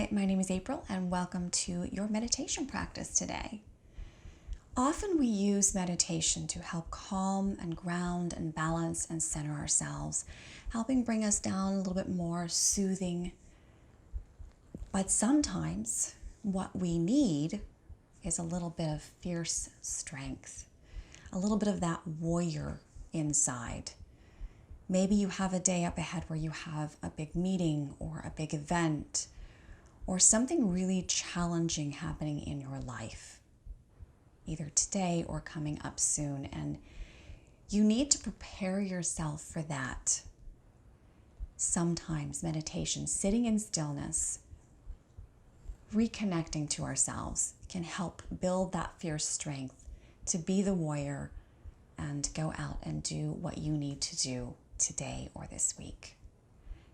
Hi, my name is April and welcome to your meditation practice today. Often we use meditation to help calm and ground and balance and center ourselves, helping bring us down a little bit more, soothing. But sometimes what we need is a little bit of fierce strength, a little bit of that warrior inside. Maybe you have a day up ahead where you have a big meeting or a big event or something really challenging happening in your life, either today or coming up soon. And you need to prepare yourself for that. Sometimes meditation, sitting in stillness, reconnecting to ourselves can help build that fierce strength to be the warrior and go out and do what you need to do today or this week.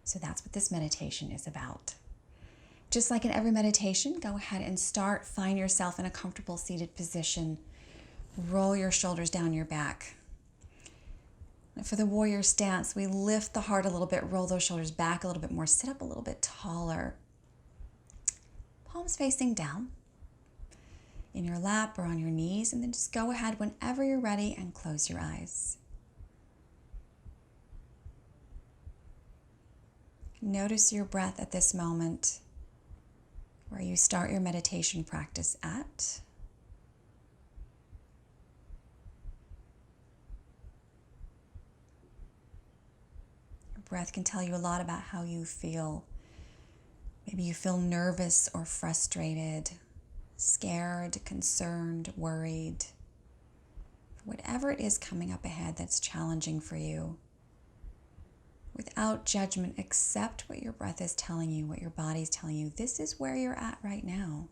So that's what this meditation is about. Just like in every meditation, go ahead and find yourself in a comfortable seated position. Roll your shoulders down your back. And for the warrior stance, we lift the heart a little bit, roll those shoulders back a little bit more, sit up a little bit taller. Palms facing down in your lap or on your knees, and then just go ahead whenever you're ready and close your eyes. Notice your breath at this moment, where you start your meditation practice at. Your breath can tell you a lot about how you feel. Maybe you feel nervous or frustrated, scared, concerned, worried. Whatever it is coming up ahead that's challenging for you. Without judgment, accept what your breath is telling you, what your body is telling you. This is where you're at right now.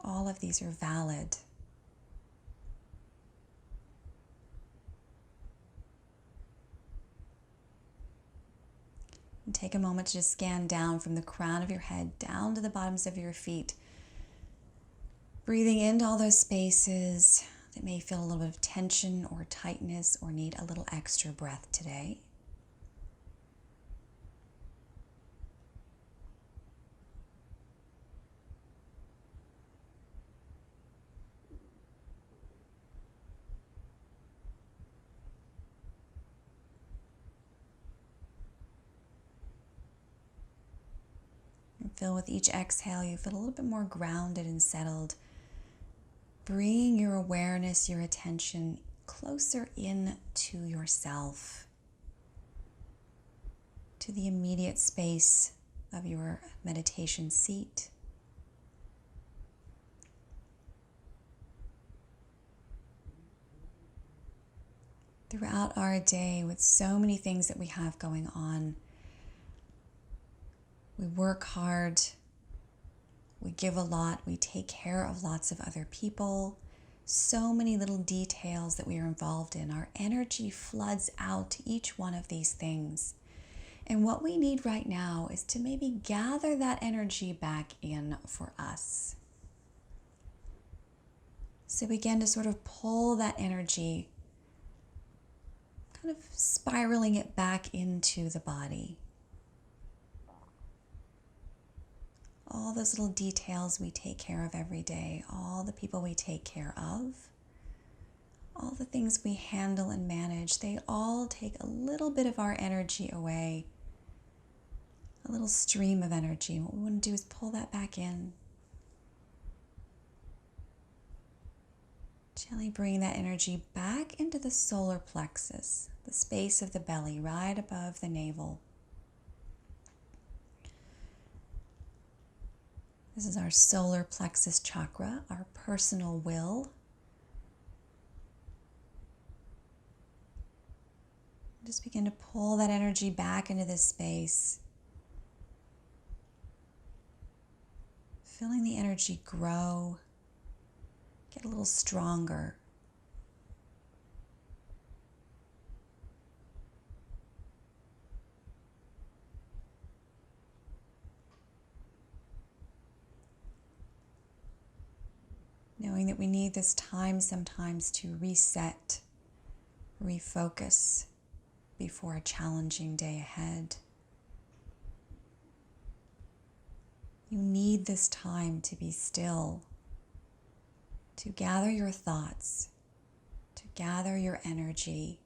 All of these are valid. And take a moment to just scan down from the crown of your head down to the bottoms of your feet. Breathing into all those spaces that may feel a little bit of tension or tightness or need a little extra breath today. And feel with each exhale, you feel a little bit more grounded and settled. Bringing your awareness, your attention closer in to yourself, to the immediate space of your meditation seat. Throughout our day, with so many things that we have going on, we work hard. We give a lot, we take care of lots of other people, so many little details that we are involved in. Our energy floods out to each one of these things. And what we need right now is to maybe gather that energy back in for us. So begin to sort of pull that energy, kind of spiraling it back into the body. All those little details we take care of every day, all the people we take care of, all the things we handle and manage, they all take a little bit of our energy away, a little stream of energy. What we want to do is pull that back in. Gently bring that energy back into the solar plexus, the space of the belly right above the navel. This is our solar plexus chakra, our personal will. Just begin to pull that energy back into this space. Feeling the energy grow, get a little stronger. Knowing that we need this time sometimes to reset, refocus before a challenging day ahead. You need this time to be still, to gather your thoughts, to gather your energy,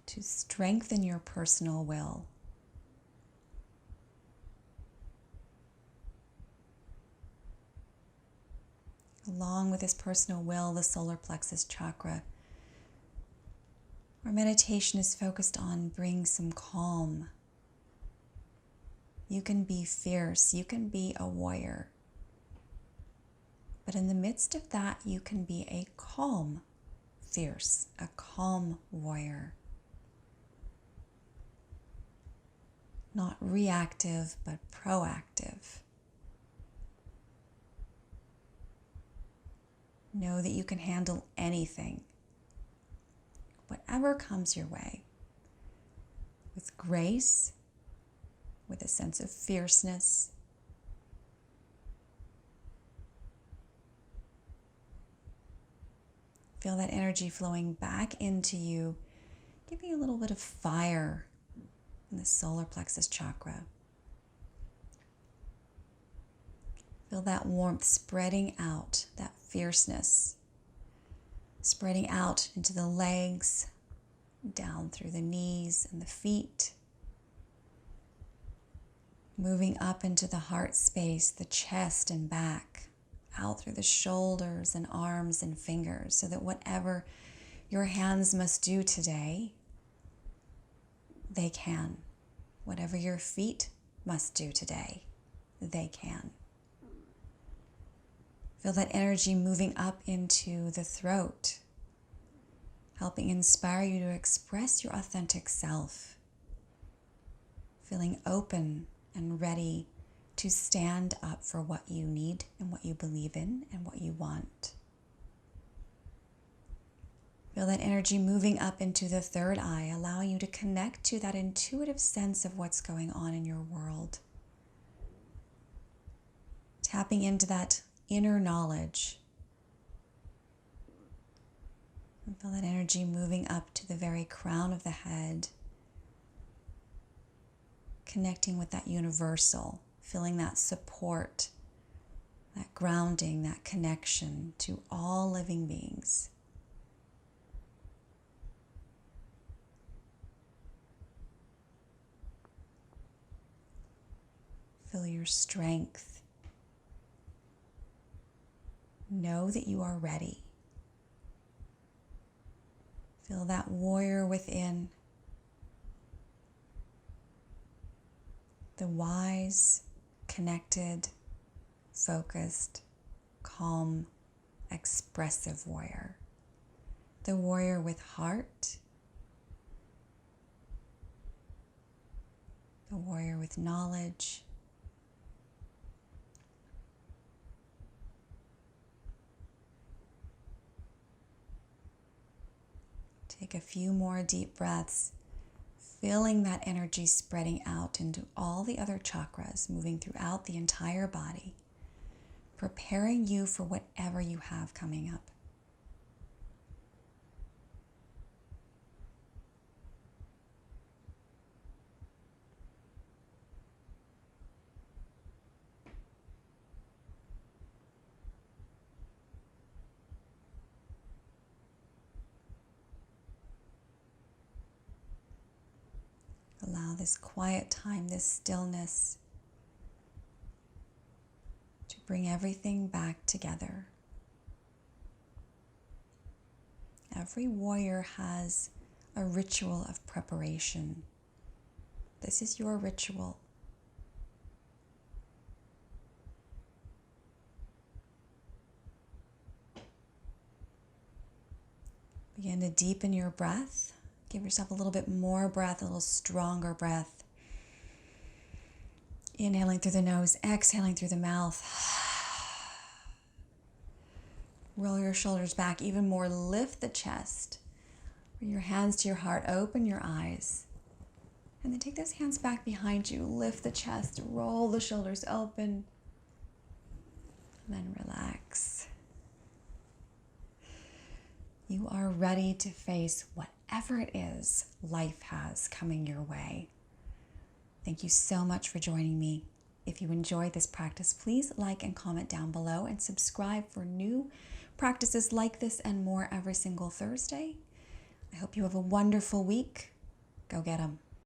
to strengthen your personal will. Along with this personal will, the solar plexus chakra, our meditation is focused on bringing some calm. You can be fierce, you can be a warrior. But in the midst of that, you can be a calm fierce, a calm warrior. Not reactive, but proactive. Know that you can handle anything, whatever comes your way, with grace, with a sense of fierceness. Feel that energy flowing back into you, giving you a little bit of fire in the solar plexus chakra. Feel that warmth spreading out, that fierceness, spreading out into the legs, down through the knees and the feet, moving up into the heart space, the chest and back, out through the shoulders and arms and fingers, so that whatever your hands must do today, they can. Whatever your feet must do today, they can. Feel that energy moving up into the throat, helping inspire you to express your authentic self. Feeling open and ready to stand up for what you need and what you believe in and what you want. Feel that energy moving up into the third eye, allowing you to connect to that intuitive sense of what's going on in your world. Tapping into that inner knowledge. And feel that energy moving up to the very crown of the head, connecting with that universal, feeling that support, that grounding, that connection to all living beings. Feel your strength. Know that you are ready. Feel that warrior within. The wise, connected, focused, calm, expressive warrior. The warrior with heart. The warrior with knowledge. Take a few more deep breaths, feeling that energy spreading out into all the other chakras, moving throughout the entire body, preparing you for whatever you have coming up. Allow this quiet time, this stillness, to bring everything back together. Every warrior has a ritual of preparation. This is your ritual. Begin to deepen your breath. Give yourself a little bit more breath, a little stronger breath. Inhaling through the nose, exhaling through the mouth. Roll your shoulders back even more. Lift the chest. Bring your hands to your heart. Open your eyes. And then take those hands back behind you. Lift the chest. Roll the shoulders open. And then relax. You are ready to face whatever it is life has coming your way. Thank you so much for joining me. If you enjoyed this practice, please like and comment down below and subscribe for new practices like this and more every single Thursday. I hope you have a wonderful week. Go get 'em.